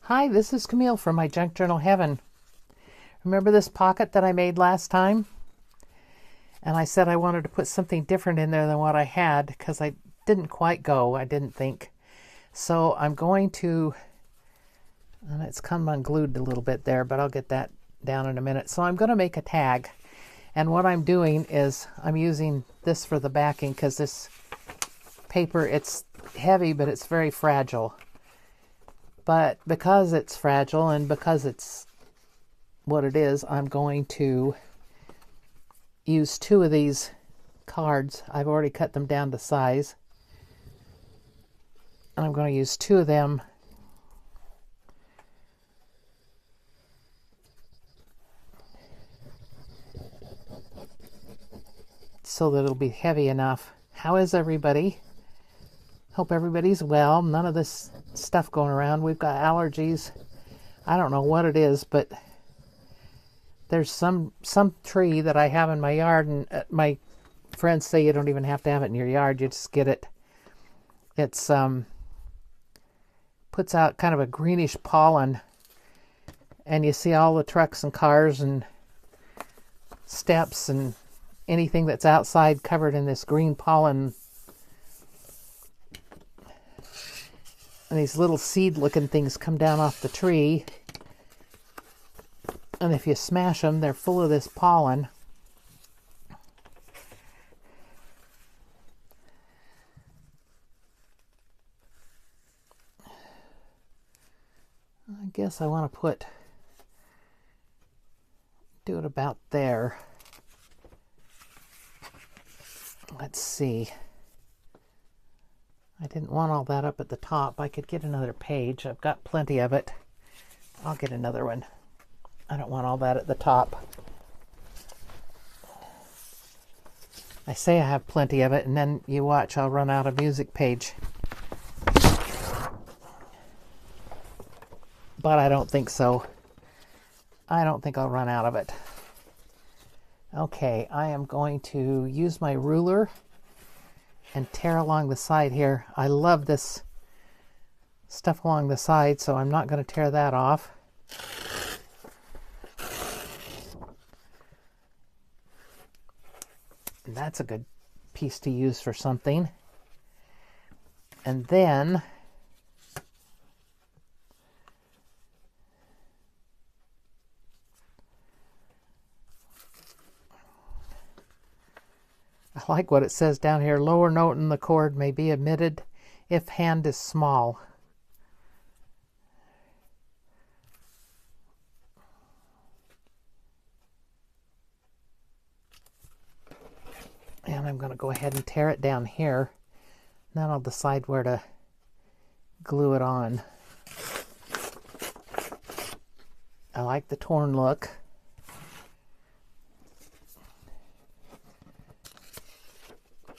Hi, this is Camille from my Junk Journal Heaven. Remember this pocket that I made last time? And I said I wanted to put something different in there than what I had because I didn't quite go, I didn't think. So I'm going to, and it's come unglued a little bit there, but I'll get that down in a minute. So I'm going to make a tag. And what I'm doing is I'm using this for the backing because this paper, it's heavy, but it's very fragile. But because it's fragile and because it's what it is, I'm going to use 2 of these cards. I've already cut them down to size. And I'm going to use 2 of them so that it'll be heavy enough. How is everybody? Hope everybody's well. None of this stuff going around. We've got allergies. I don't know what it is, but there's some tree that I have in my yard, and my friends say you don't even have to have it in your yard. You just get it. It's puts out kind of a greenish pollen, and you see all the trucks and cars and steps and anything that's outside covered in this green pollen. And these little seed-looking things come down off the tree. And if you smash them, they're full of this pollen. I guess I want to do it about there. Let's see. I didn't want all that up at the top. I could get another page. I've got plenty of it. I'll get another one. I don't want all that at the top. I say I have plenty of it, and then you watch, I'll run out of music page. But I don't think so. I don't think I'll run out of it. Okay, I am going to use my ruler and tear along the side here. I love this stuff along the side, so I'm not going to tear that off. And that's a good piece to use for something. And then I like what it says down here. Lower note in the chord may be omitted if hand is small. And I'm going to go ahead and tear it down here. Then I'll decide where to glue it on. I like the torn look.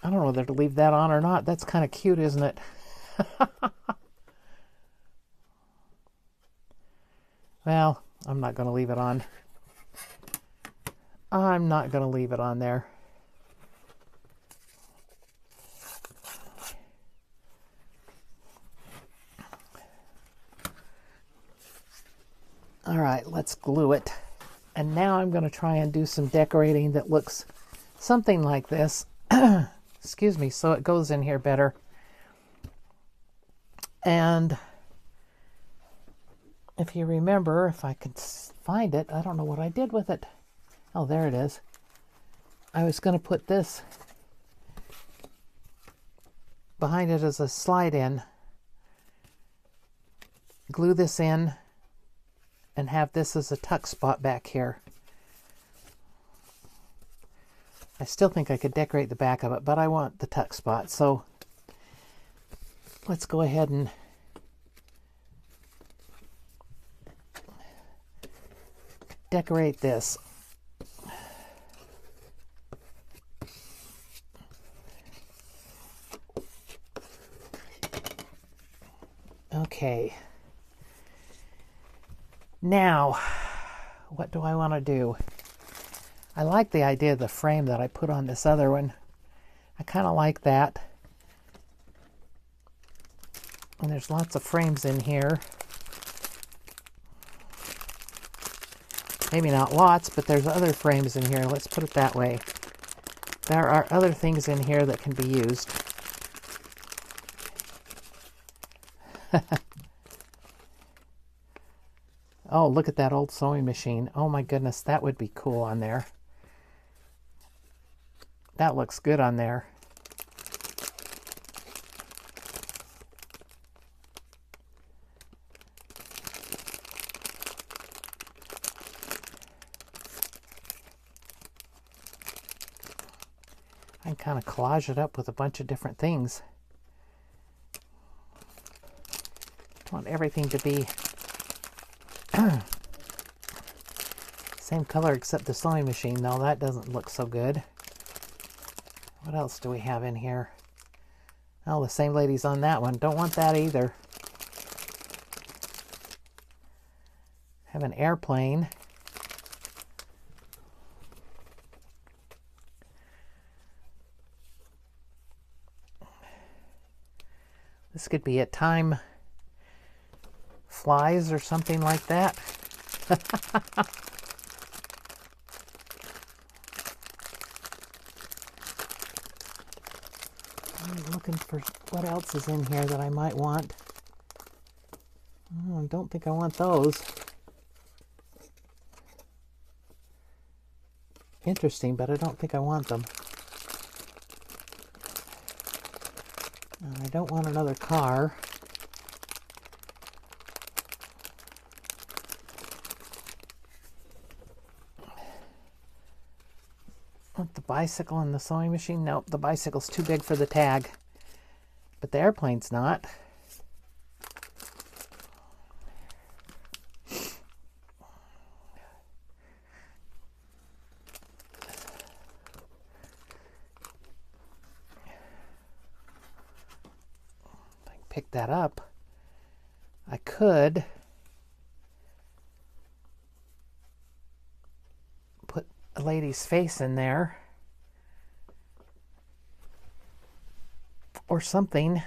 I don't know whether to leave that on or not. That's kind of cute, isn't it? Well, I'm not going to leave it on. I'm not going to leave it on there. All right, let's glue it. And now I'm going to try and do some decorating that looks something like this. Excuse me, so it goes in here better. And if you remember, if I could find it, I don't know what I did with it. Oh, there it is. I was going to put this behind it as a slide in. Glue this in and have this as a tuck spot back here. I still think I could decorate the back of it, but I want the tuck spot. So let's go ahead and decorate this. Okay. Now, what do I want to do? I like the idea of the frame that I put on this other one. I kind of like that. And there's lots of frames in here. Maybe not lots, but there's other frames in here. Let's put it that way. There are other things in here that can be used. Oh, look at that old sewing machine. Oh my goodness, that would be cool on there. That looks good on there. I can kind of collage it up with a bunch of different things. I want everything to be same color except the sewing machine. No, that doesn't look so good. What else do we have in here? Oh, the same lady's on that one. Don't want that either. Have an airplane. This could be a time flies or something like that. I'm looking for what else is in here that I might want. Oh, I don't think I want those. Interesting, but I don't think I want them. I don't want another car. Want the bicycle and the sewing machine? Nope, the bicycle's too big for the tag. But the airplane's not. Pick that up. I could put a lady's face in there or something.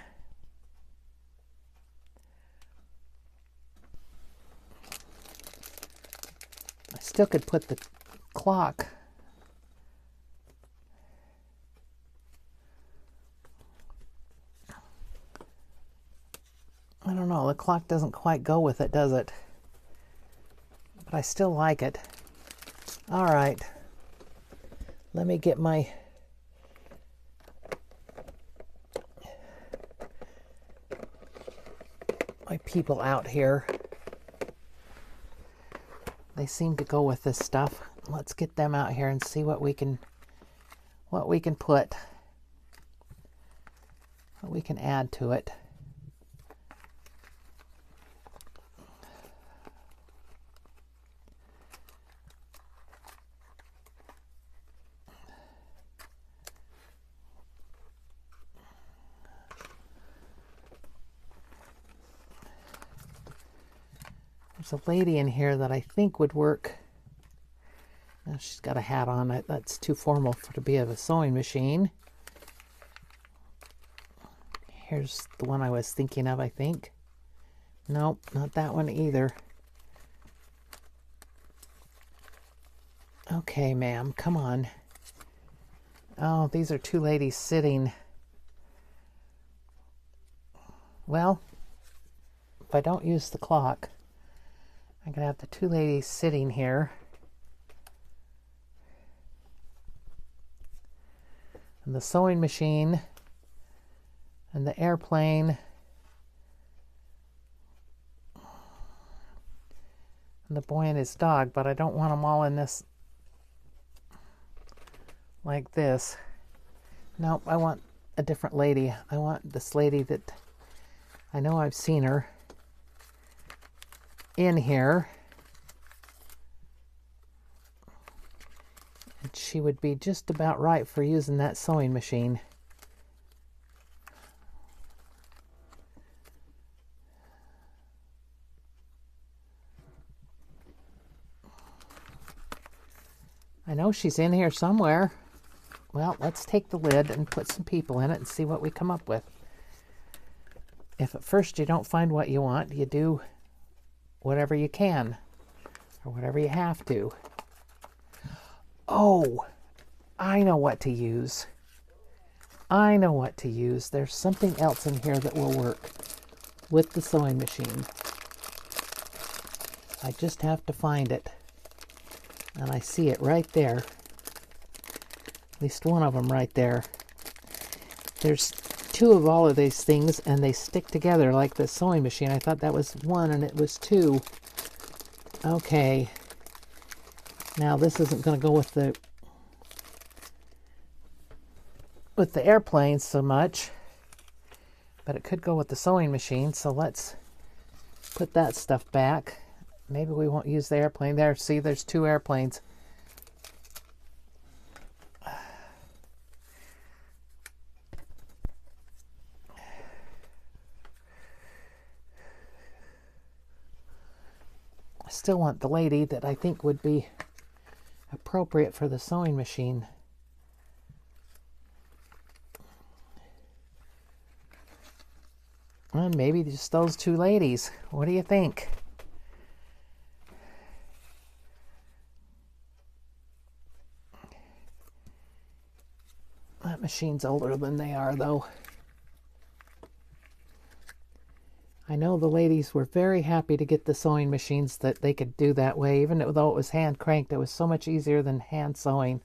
I still could put the clock. I don't know, the clock doesn't quite go with it, does it? But I still like it. All right. Let me get my people out here. They seem to go with this stuff. Let's get them out here and see what we can put, what we can add to it. There's a lady in here that I think would work. Now she's got a hat on it. That's too formal to be of a sewing machine. Here's the one I was thinking of, I think. Nope, not that one either. Okay, ma'am, come on. Oh, these are two ladies sitting. Well, if I don't use the clock, I'm going to have the two ladies sitting here. And the sewing machine and the airplane and the boy and his dog, but I don't want them all in this like this. Nope, I want a different lady. I want this lady that I know I've seen her in here. And she would be just about right for using that sewing machine. I know she's in here somewhere. Well, let's take the lid and put some people in it and see what we come up with. If at first you don't find what you want, you do whatever you can. or whatever you have to. Oh, I know what to use. I know what to use. There's something else in here that will work with the sewing machine. I just have to find it. And I see it right there. At least one of them right there. There's two of all of these things, and they stick together like the sewing machine. I thought that was one, and it was two. Okay. Now this isn't going to go with the airplane so much, but it could go with the sewing machine. So let's put that stuff back. Maybe we won't use the airplane there. See, there's two airplanes. I still want the lady that I think would be appropriate for the sewing machine. And maybe just those two ladies. What do you think? That machine's older than they are, though. I know the ladies were very happy to get the sewing machines that they could do that way. Even though it was hand cranked, it was so much easier than hand sewing.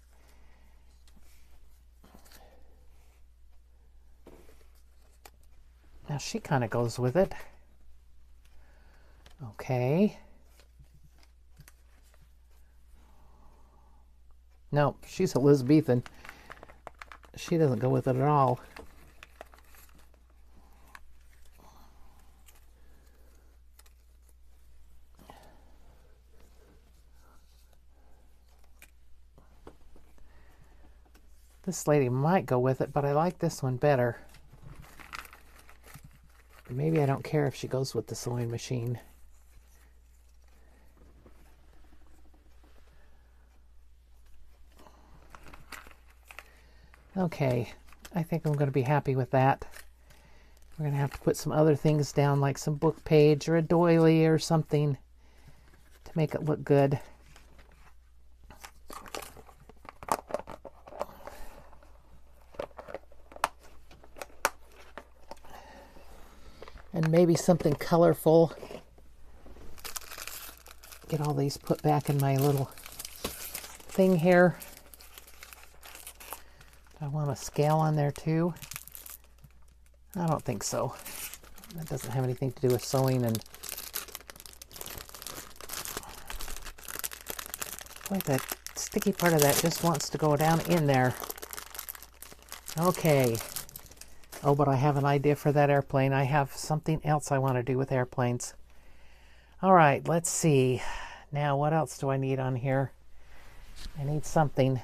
Now she kind of goes with it. Okay. No, she's Elizabethan. She doesn't go with it at all. This lady might go with it, but I like this one better. Maybe I don't care if she goes with the sewing machine. Okay, I think I'm going to be happy with that. We're going to have to put some other things down, like some book page or a doily or something to make it look good. And maybe something colorful. Get all these put back in my little thing here. I want a scale on there too. I don't think so. That doesn't have anything to do with sewing, and boy, that sticky part of that just wants to go down in there. Okay. Oh, but I have an idea for that airplane. I have something else I want to do with airplanes. All right, let's see. Now, what else do I need on here? I need something.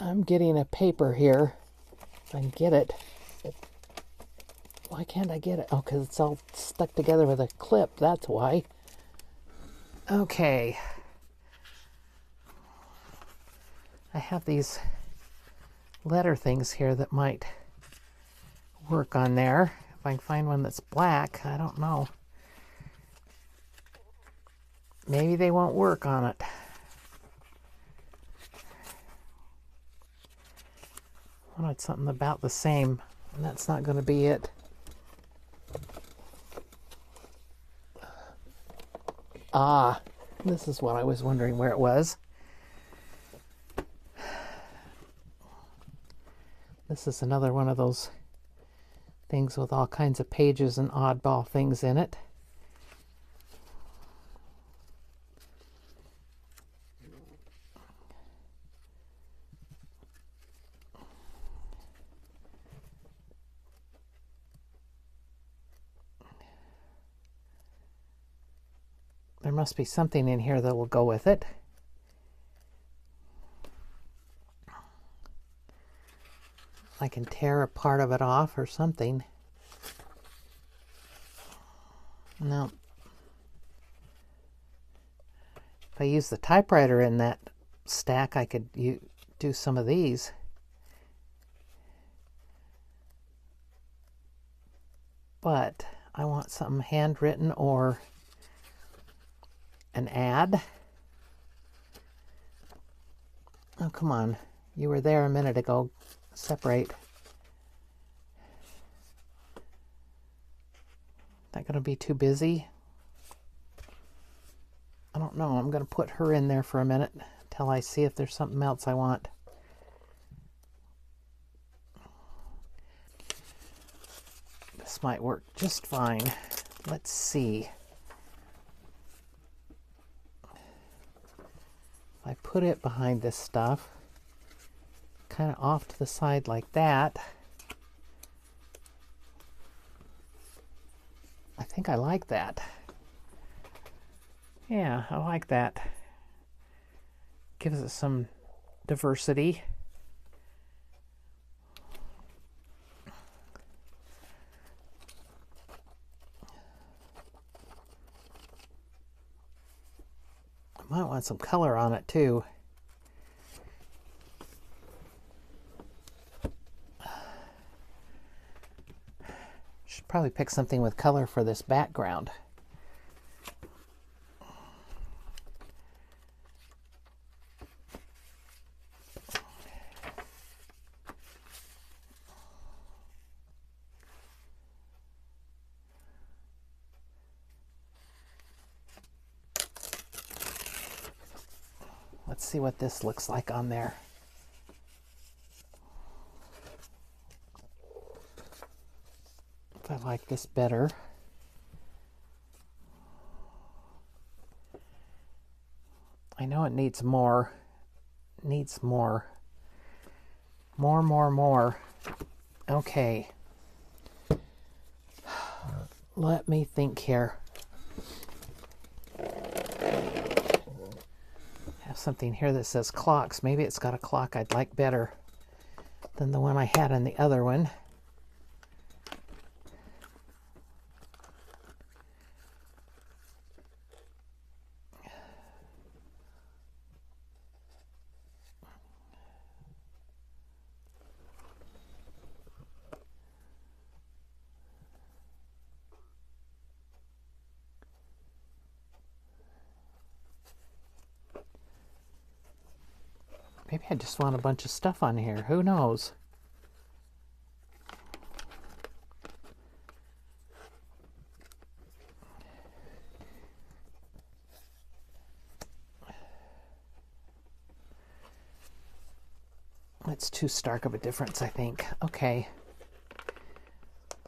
I'm getting a paper here. If I can get it. Why can't I get it? Oh, because it's all stuck together with a clip. That's why. Okay. I have these letter things here that might work on there. If I can find one that's black, I don't know. Maybe they won't work on it. I wanted something about the same, and that's not going to be it. Ah, this is what I was wondering where it was. This is another one of those things with all kinds of pages and oddball things in it. There must be something in here that will go with it. I can tear a part of it off or something. No. If I use the typewriter in that stack, I could do some of these. But I want something handwritten or an ad. Oh, come on. You were there a minute ago. Separate. That going to be too busy? I don't know. I'm going to put her in there for a minute till I see if there's something else I want. This might work just fine. Let's see. If I put it behind this stuff, kind of off to the side like that, I think I like that. Yeah, I like that. Gives it some diversity. I might want some color on it too. Should probably pick something with color for this background. Let's see what this looks like on there. If I like this better. I know it needs more. Needs more. More. Okay. Let me think here. Have something here that says clocks. Maybe it's got a clock I'd like better than the one I had on the other one. Maybe I just want a bunch of stuff on here. Who knows? It's too stark of a difference, I think. Okay.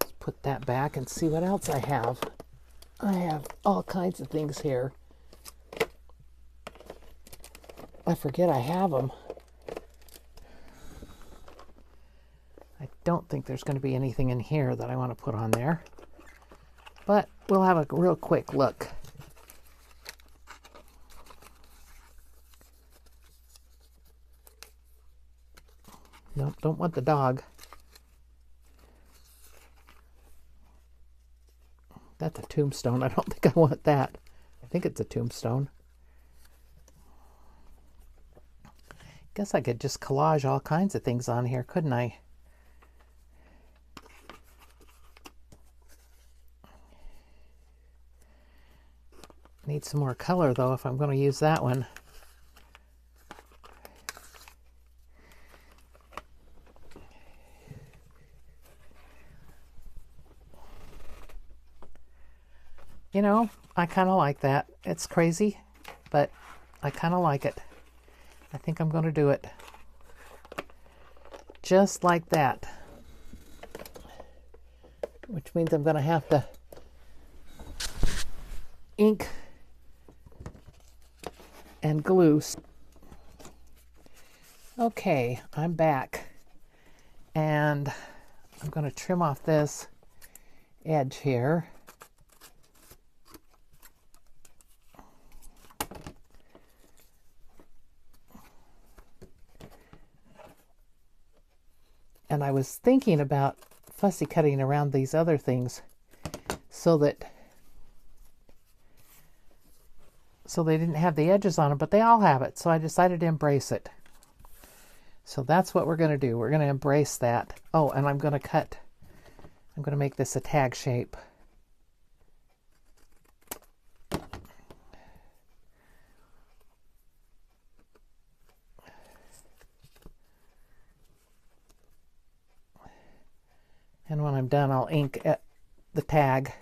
Let's put that back and see what else I have. I have all kinds of things here. I forget I have them. I don't think there's going to be anything in here that I want to put on there. But we'll have a real quick look. Nope, don't want the dog. That's a tombstone. I don't think I want that. I think it's a tombstone. Guess I could just collage all kinds of things on here, couldn't I? Need some more color though if I'm going to use that one. You know, I kind of like that. It's crazy, but I kind of like it. I think I'm going to do it. Just like that. Which means I'm going to have to ink and glue. Okay, I'm back. And I'm going to trim off this edge here. And I was thinking about fussy cutting around these other things so they didn't have the edges on them, but they all have it. So I decided to embrace it. So that's what we're going to do. We're going to embrace that. Oh, and I'm going to make this a tag shape. And when I'm done, I'll ink the tag.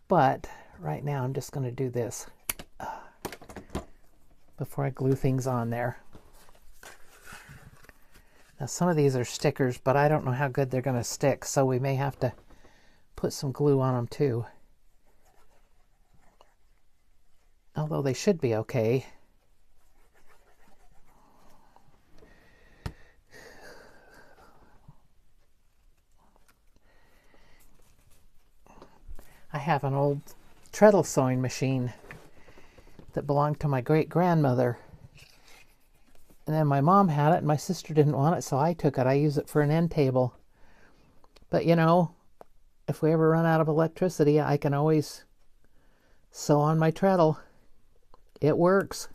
But right now, I'm just going to do this before I glue things on there. Now, some of these are stickers, but I don't know how good they're going to stick, so we may have to put some glue on them too. Although they should be okay. I have an old treadle sewing machine that belonged to my great-grandmother. And then my mom had it, and my sister didn't want it, so I took it. I use it for an end table. But, you know, if we ever run out of electricity, I can always sew on my treadle. It works.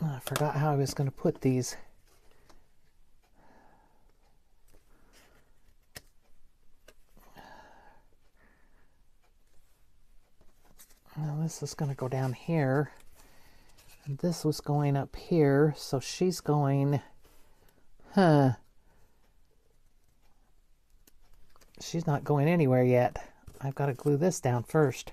Oh, I forgot how I was going to put these. Now this is going to go down here. And this was going up here, so she's going, she's not going anywhere yet. I've got to glue this down first.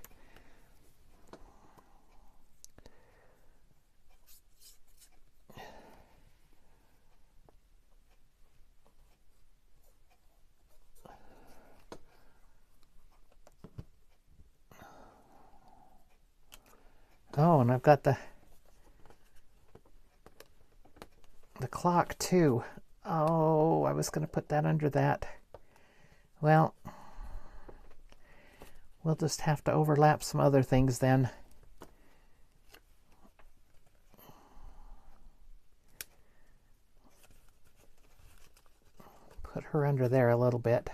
Oh, and I've got the clock too. Oh, I was going to put that under that. Well, we'll just have to overlap some other things then. Put her under there a little bit.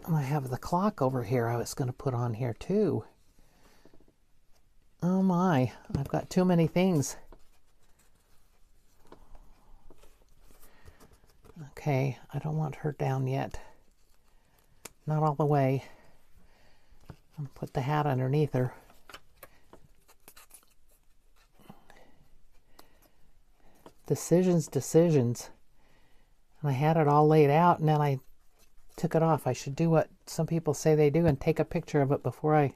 And I have the clock over here I was going to put on here too. Oh my, I've got too many things. Okay, I don't want her down yet. Not all the way. I'm going to put the hat underneath her. Decisions. And I had it all laid out, and then I took it off. I should do what some people say they do and take a picture of it before I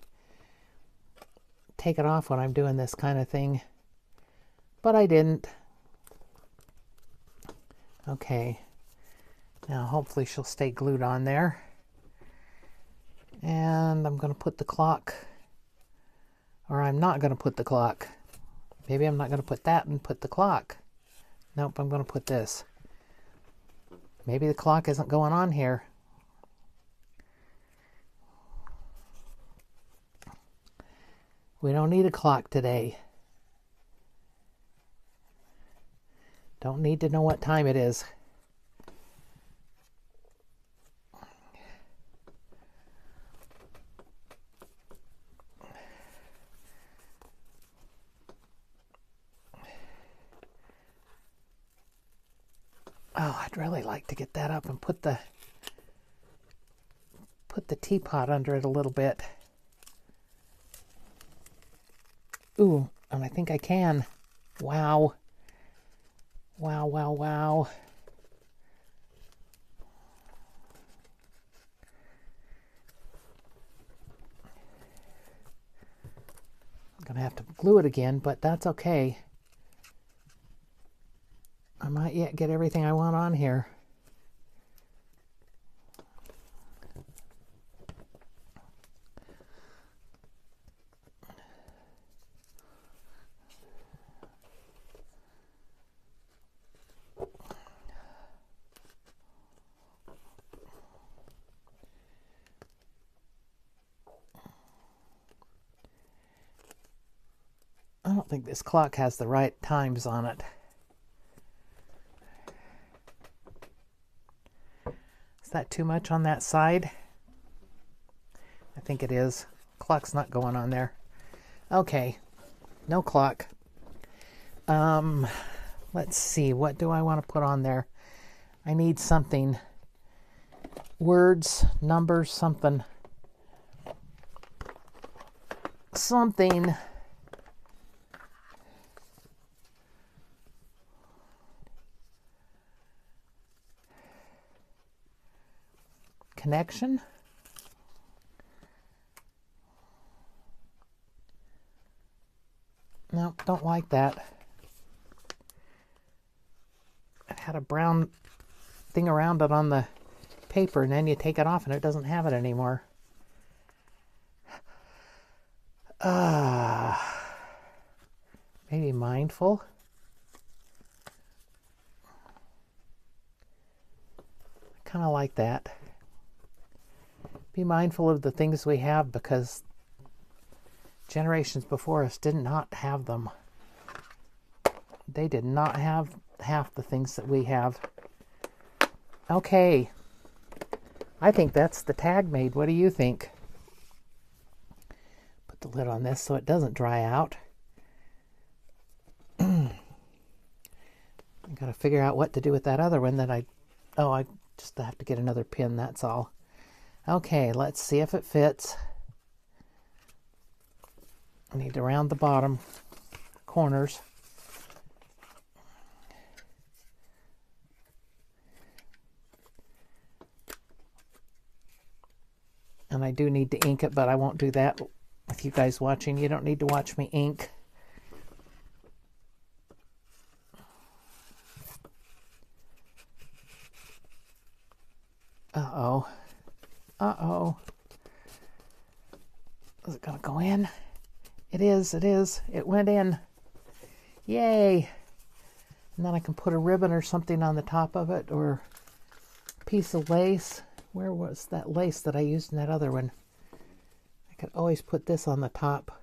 take it off when I'm doing this kind of thing. But I didn't. Okay. Now hopefully she'll stay glued on there. And I'm going to put the clock, or I'm not going to put the clock. Maybe I'm not going to put that and put the clock. Nope, I'm going to put this. Maybe the clock isn't going on here. We don't need a clock today. Don't need to know what time it is. Oh, I'd really like to get that up and put the teapot under it a little bit. Ooh, and I think I can. Wow. Wow, wow, wow. I'm going to have to glue it again, but that's okay. I might yet get everything I want on here. I don't think this clock has the right times on it. Is that too much on that side? I think it is. Clock's not going on there. Okay, no clock. Let's see, what do I want to put on there? I need something. Words, numbers, something. Something. Connection. No, don't like that. It had a brown thing around it on the paper, and then you take it off and it doesn't have it anymore. Maybe mindful. I kind of like that. Be mindful of the things we have, because generations before us did not have them. They did not have half the things that we have. Okay. I think that's the tag made. What do you think? Put the lid on this so it doesn't dry out. I got to figure out what to do with that other one that I just have to get another pin, that's all. Okay, let's see if it fits. I need to round the bottom corners. And I do need to ink it, but I won't do that with you guys watching. You don't need to watch me ink. Uh-oh. Uh-oh. Is it going to go in? It is, it is. It went in. Yay. And then I can put a ribbon or something on the top of it, or a piece of lace. Where was that lace that I used in that other one? I could always put this on the top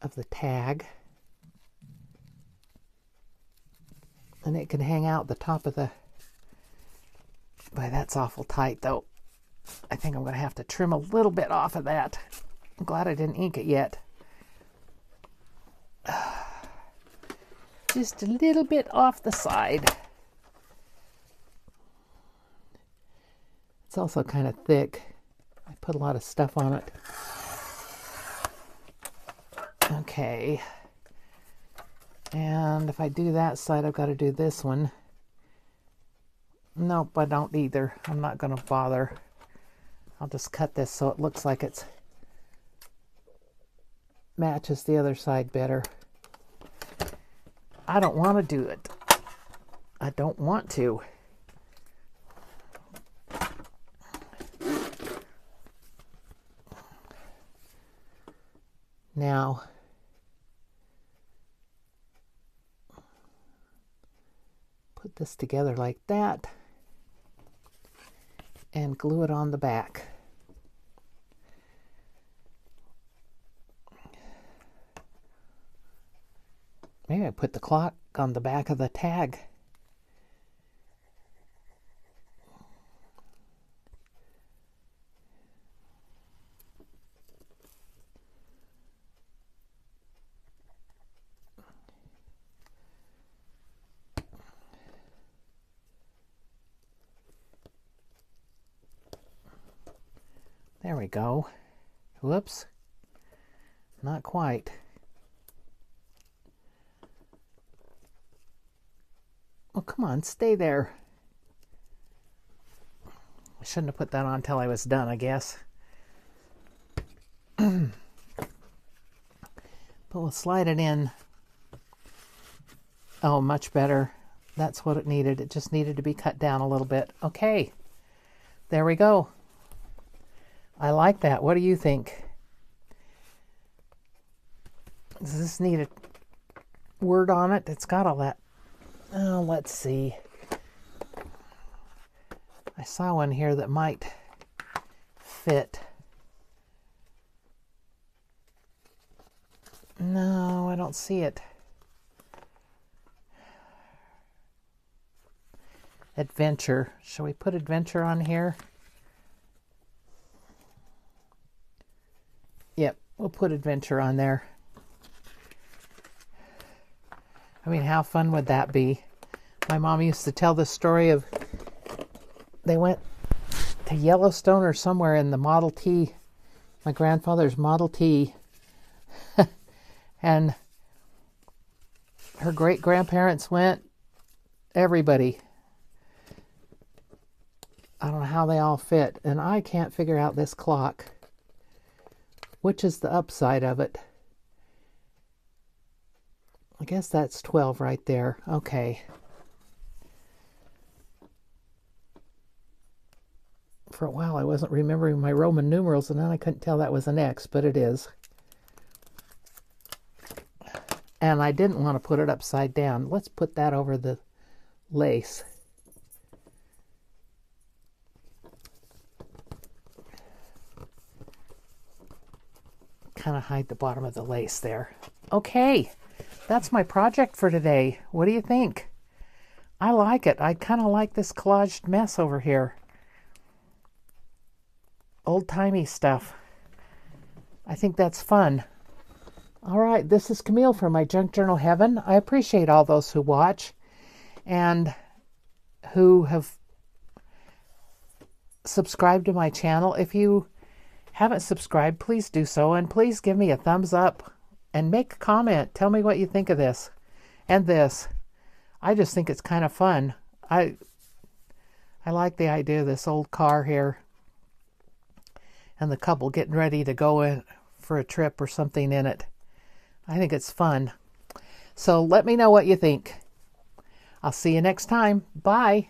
of the tag. And it can hang out the top of the... Boy, that's awful tight, though. I think I'm going to have to trim a little bit off of that. I'm glad I didn't ink it yet. Just a little bit off the side. It's also kind of thick. I put a lot of stuff on it. Okay. And if I do that side, I've got to do this one. Nope, I don't either. I'm not going to bother. I'll just cut this so it looks like it's matches the other side better. I don't want to do it. I don't want to. Now, put this together like that and glue it on the back. Maybe I put the clock on the back of the tag. There we go. Whoops. Not quite. Oh, come on, stay there. I shouldn't have put that on until I was done, I guess. But we'll slide it in. Oh, much better. That's what it needed. It just needed to be cut down a little bit. Okay. There we go. I like that. What do you think? Does this need a word on it? It's got all that. Oh, let's see. I saw one here that might fit. No, I don't see it. Adventure. Shall we put adventure on here? Yep, we'll put adventure on there. I mean, how fun would that be? My mom used to tell the story of they went to Yellowstone or somewhere in the Model T, my grandfather's Model T, and her great-grandparents went, everybody. I don't know how they all fit, and I can't figure out this clock. Which is the upside of it? I guess that's 12 right there. Okay. For a while I wasn't remembering my Roman numerals, and then I couldn't tell that was an X, but it is. And I didn't want to put it upside down. Let's put that over the lace. Kind of hide the bottom of the lace there. Okay, that's my project for today. What do you think? I like it. I kind of like this collaged mess over here. Old-timey stuff. I think that's fun. All right, this is Camille from My Junk Journal Heaven. I appreciate all those who watch and who have subscribed to my channel. If you haven't subscribed, please do so, and please give me a thumbs up and make a comment. Tell me what you think of this and this. I just think it's kind of fun. I like the idea of this old car here and the couple getting ready to go in for a trip or something in it. I think it's fun. So let me know what you think. I'll see you next time. Bye.